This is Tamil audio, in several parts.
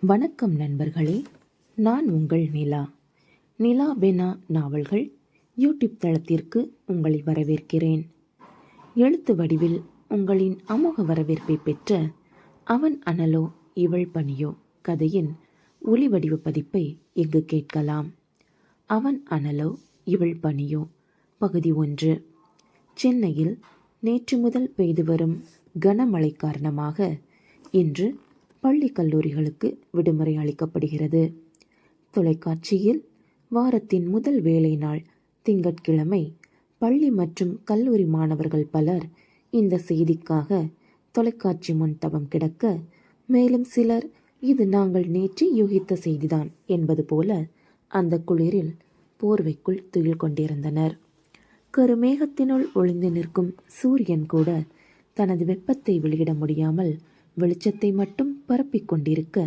வணக்கம் நண்பர்களே, நான் உங்கள் நிலா. நிலா பெனா நாவல்கள் யூடியூப் தளத்திற்கு உங்களை வரவேற்கிறேன். எழுத்து வடிவில் உங்களின் அமோக வரவேற்பை பெற்ற அவன் அனலோ இவள் பனியோ கதையின் ஒலி வடிவ பதிப்பை இங்கு கேட்கலாம். அவன் அனலோ இவள் பனியோ பகுதி 1. சென்னையில் நேற்று முதல் பெய்து வரும் கனமழை காரணமாக இன்று பள்ளி கல்லூரிகளுக்கு விடுமுறை அளிக்கப்படுகிறது. தொலைக்காட்சியில் வாரத்தின் முதல் வேலை நாள் திங்கட்கிழமை பள்ளி மற்றும் கல்லூரி மாணவர்கள் பலர் இந்த செய்திக்காக தொலைக்காட்சி முன் தவம் கிடக்க, மேலும் சிலர் இது நாங்கள் நேற்று யூகித்த செய்திதான் என்பது போல அந்த குளிரில் போர்வைக்குள் துயில் கொண்டிருந்தனர். கருமேகத்தினுள் ஒளிந்து நிற்கும் சூரியன் கூட தனது வெப்பத்தை வெளியிட முடியாமல் வெளிச்சத்தை மட்டும் பரப்பிக் கொண்டிருக்க,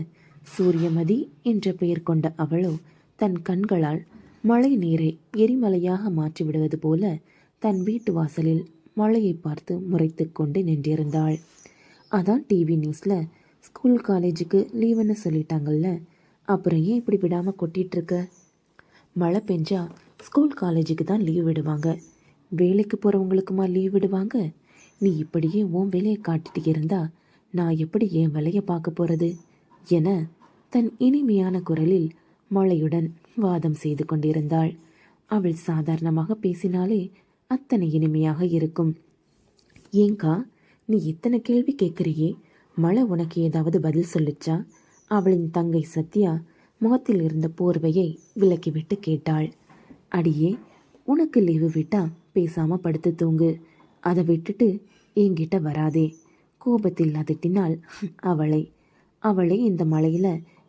சூரியமதி என்ற பெயர் கொண்ட அவளோ தன் கண்களால் மழை நீரை எரிமலையாக மாற்றிவிடுவது போல தன் வீட்டு வாசலில் மழையை பார்த்து முறைத்து கொண்டு நின்றிருந்தாள். அதான் டிவி நியூஸ்ல ஸ்கூல் காலேஜுக்கு லீவுன்னு சொல்லிட்டாங்கல்ல, அப்புறம் ஏன் இப்படி விடாமல் கொட்டிட்டு இருக்க? மழை பெஞ்சா ஸ்கூல் காலேஜுக்கு தான் லீவ் விடுவாங்க, வேலைக்கு போகிறவங்களுக்குமா லீவ் விடுவாங்க? நீ இப்படியே உன் வேலையை காட்டிட்டு இருந்தா நான் எப்படி என் வேலையை பார்க்க போகிறது என தன் இனிமையான குரலில் மழையுடன் வாதம் செய்து கொண்டிருந்தாள். அவள் சாதாரணமாக பேசினாலே அத்தனை இனிமையாக இருக்கும். ஏங்கா, நீ இத்தனை கேள்வி கேட்குறியே, மழை உனக்கு ஏதாவது பதில் சொல்லிச்சா? அவளின் தங்கை சத்யா முகத்தில் இருந்த போர்வையை விலக்கிவிட்டு கேட்டாள். அடியே, உனக்கு லீவு விட்டா பேசாம படுத்து தூங்கு, அதை விட்டுட்டு என்கிட்ட வராதே. கோபத்தில் அதட்டினாள் அவளை இந்த மழையில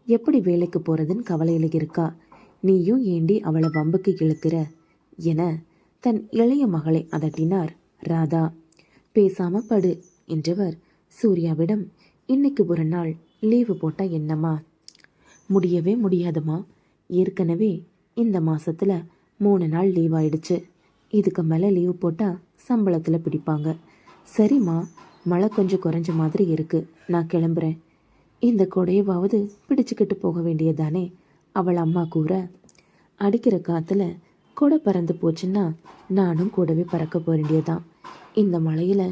எப்படி வேலைக்கு போறதுன்னு கவலையில இருக்கா. நீயும் ஏண்டி அவளை வம்புக்கு இழுக்கிற என தன் இளைய மகளை அதட்டினார் ராதா. பேசாம படு என்றவர் சூர்யாவிடம், இன்னைக்கு ஒரு நாள் லீவு போட்டா என்னம்மா? முடியவே முடியாதுமா, ஏற்கனவே இந்த மாசத்துல 3 நாள் லீவ் ஆயிடுச்சு. இதுக்கு மேலே லீவு போட்டா சம்பளத்துல பிடிப்பாங்க. சரிம்மா, மழை கொஞ்சம் குறைஞ்ச மாதிரி இருக்கு, நான் கிளம்புறேன். இந்த கொடையவாவது பிடிச்சுக்கிட்டு போக வேண்டியதானே அவள் அம்மா கூற, அடிக்கிற காத்துல கொடை பறந்து போச்சுன்னா நானும் கூடவே பறக்க போக வேண்டியதான். இந்த மழையில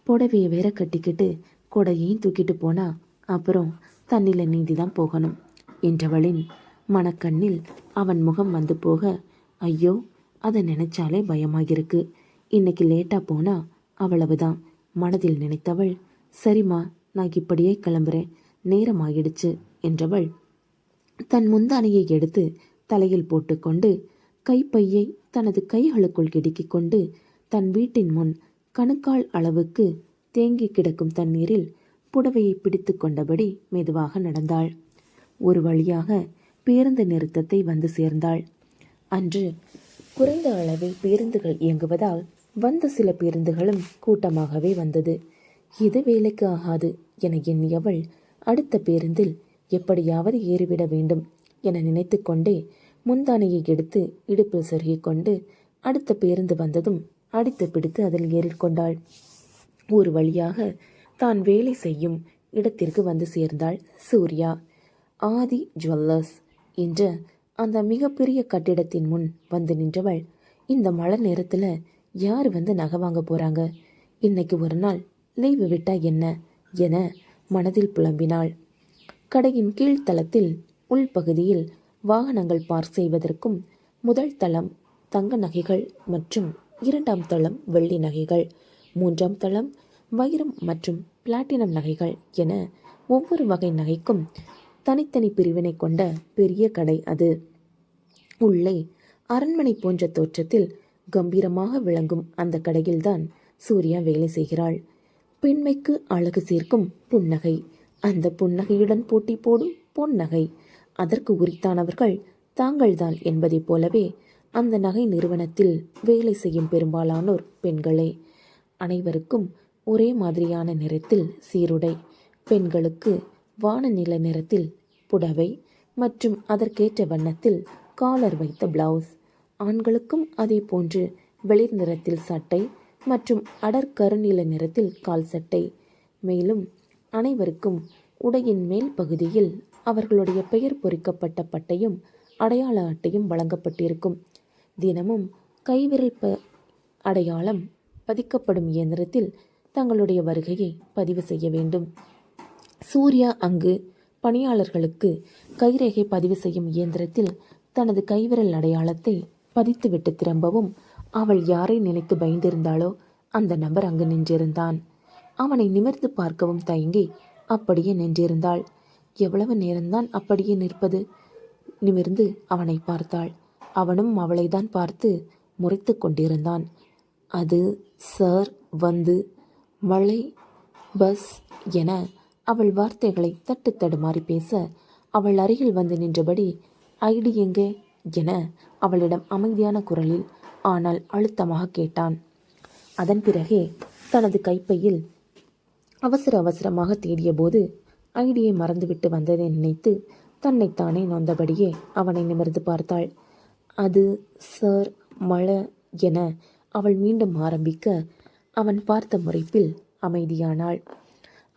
புடவையை வேற கட்டிக்கிட்டு கொடையையும் தூக்கிட்டு போனா அப்புறம் தண்ணில நீந்தி தான் போகணும் என்றவளின் மனக்கண்ணில் அவன் முகம் வந்து போக, ஐயோ, அதை நினைச்சாலே பயமாகிருக்கு. இன்னைக்கு லேட்டா போனா அவ்வளவுதான் மனதில் நினைத்தவள், சரிம்மா, நான் இப்படியே கிளம்புறேன், நேரம் ஆகிடுச்சு என்றவள் தன் முந்தானையை எடுத்து தலையில் போட்டுக்கொண்டு கைப்பையை தனது கைகளுக்குள் கிடுக்கிக் கொண்டு தன் வீட்டின் முன் கணுக்கால் அளவுக்கு தேங்கி கிடக்கும் தண்ணீரில் புடவையை பிடித்து கொண்டபடி மெதுவாக நடந்தாள். ஒரு வழியாக பேருந்து நிறுத்தத்தை வந்து சேர்ந்தாள். அன்று குறைந்த அளவில் பேருந்துகள் இயங்குவதால் வந்த சில பேருந்துகளும் கூட்டமாகவே வந்தது. இது வேலைக்கு ஆகாது என எண்ணியவள் அடுத்த பேருந்தில் எப்படியாவது ஏறிவிட வேண்டும் என நினைத்து கொண்டே முந்தானையை எடுத்து இடுப்பில் சொருகிக் கொண்டு அடுத்த பேருந்து வந்ததும் அடித்து பிடித்து அதில் ஏறிக்கொண்டாள். ஒரு வழியாக தான் வேலை செய்யும் இடத்திற்கு வந்து சேர்ந்தாள் சூர்யா. ஆதி ஜுவல்லர்ஸ் என்ற அந்த மிகப்பெரிய கட்டிடத்தின் முன் வந்து நின்றவள், இந்த மழை நேரத்தில் யார் வந்து நகை வாங்க போகிறாங்க? இன்னைக்கு ஒரு நாள் லீவு விட்டா என்ன என மனதில் புலம்பினாள். கடையின் கீழ்த்தளத்தில் உள்பகுதியில் வாகனங்கள் பார்க் செய்வதற்கும் முதல் தளம் தங்க நகைகள் மற்றும் 2ஆம் தளம் வெள்ளி நகைகள், 3ஆம் தளம் வைரம் மற்றும் பிளாட்டினம் நகைகள் என ஒவ்வொரு வகை நகைக்கும் தனித்தனி பிரிவினை கொண்ட பெரிய கடை அது. உள்ளே அரண்மனை போன்ற தோற்றத்தில் கம்பீரமாக விளங்கும் அந்த கடையில்தான் சூர்யா வேலை செய்கிறாள். பெண்மைக்கு அழகு சேர்க்கும் புன்னகை, அந்த புன்னகையுடன் போட்டி போடும் பொன்னகை, அதற்கு உரித்தானவர்கள் தாங்கள்தான் என்பதைப் போலவே அந்த நகை நிறுவனத்தில் வேலை செய்யும் பெரும்பாலானோர் பெண்களே. அனைவருக்கும் ஒரே மாதிரியான நிறத்தில் சீருடை, பெண்களுக்கு வானநில நிறத்தில் புடவை மற்றும் அதற்கேற்ற வண்ணத்தில் காலர் வைத்த பிளவுஸ், ஆண்களுக்கும் அதே போன்று வெளிர் நிறத்தில் சட்டை மற்றும் அடர் கருநீல நிறத்தில் கால் சட்டை. மேலும் அனைவருக்கும் உடையின் மேல் பகுதியில் அவர்களுடைய பெயர் பொறிக்கப்பட்ட பட்டையும் அடையாள அட்டையும் வழங்கப்பட்டிருக்கும். தினமும் கைவிரல் அடையாளம் பதிக்கப்படும் இயந்திரத்தில் தங்களுடைய வருகையை பதிவு செய்ய வேண்டும். சூர்யா அங்கு பணியாளர்களுக்கு கைரேகை பதிவு செய்யும் இயந்திரத்தில் தனது கைவிரல் அடையாளத்தை பதித்துவிட்டு திரும்பவும் அவள் யாரை நினைத்து பயந்திருந்தாளோ அந்த நபர் அங்கு நின்றிருந்தான். அவனை நிமிர்ந்து பார்க்கவும் தயங்கி அப்படியே நின்றிருந்தாள். எவ்வளவு நேரம்தான் அப்படியே நிற்பது? நிமிர்ந்து அவனை பார்த்தாள். அவனும் அவளைதான் பார்த்து முறைத்து கொண்டிருந்தான். அது சார் வந்து மழை பஸ் என அவள் வார்த்தைகளை தட்டு தடுமாறி பேச அவள் அருகில் வந்து நின்றபடி ஐடி எங்கே என அவளிடம் அமைதியான குரலில் ஆனால் அழுத்தமாக கேட்டான். அதன் பிறகே தனது கைப்பையில் அவசர அவசரமாக தேடிய போது ஐடியை மறந்துவிட்டு வந்ததை நினைத்து தன்னைத்தானே நொந்தபடியே அவனை நிமிர்ந்து பார்த்தாள். அது சார் மழை என அவள் மீண்டும் ஆரம்பிக்க அவன் பார்த்த முறைப்பில் அமைதியானாள்.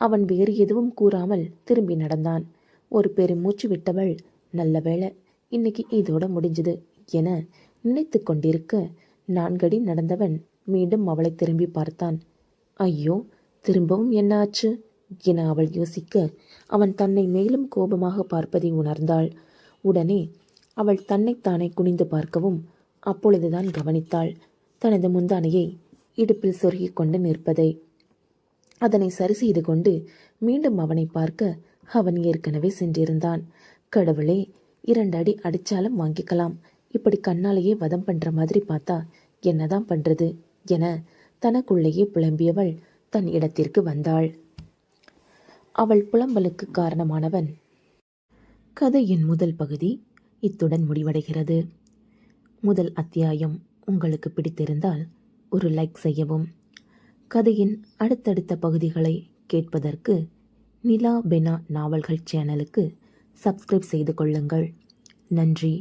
அவன் வேறு எதுவும் கூறாமல் திரும்பி நடந்தான். ஒரு பெருமூச்சு விட்டவள் நல்ல வேளை இன்னைக்கு இதோட முடிஞ்சது என நினைத்து கொண்டிருக்க 4 அடி நடந்தவன் மீண்டும் அவளை திரும்பி பார்த்தான். ஐயோ, திரும்பவும் என்ன ஆச்சு என அவள் யோசிக்க அவன் தன்னை மேலும் கோபமாக பார்ப்பதை உணர்ந்தாள். உடனே அவள் தன்னைத்தானே குனிந்து பார்க்கவும் அப்பொழுதுதான் கவனித்தாள் தனது முந்தானையை இடுப்பில் சொருகிக் கொண்டு நிற்பதை. அதனை சரி செய்து கொண்டு மீண்டும் அவனை பார்க்க அவன் ஏற்கனவே சென்றிருந்தான். கடவுளே, 2 அடி அடிச்சாலும் வாங்கிக்கலாம், இப்படி கண்ணாலேயே வதம் பண்ற மாதிரி பார்த்தா என்னதான் பண்றது என தனக்குள்ளேயே புலம்பியவள் தன் இடத்திற்கு வந்தாள். அவள் புலம்பலுக்கு காரணமானவன். கதையின் முதல் பகுதி இத்துடன் முடிவடைகிறது. முதல் அத்தியாயம் உங்களுக்கு பிடித்திருந்தால் ஒரு லைக் செய்யவும். கதையின் அடுத்தடுத்த பகுதிகளை கேட்பதற்கு நிலா பெனா நாவல்கள் சேனலுக்கு சப்ஸ்கிரைப் செய்து கொள்ளுங்கள். நன்றி.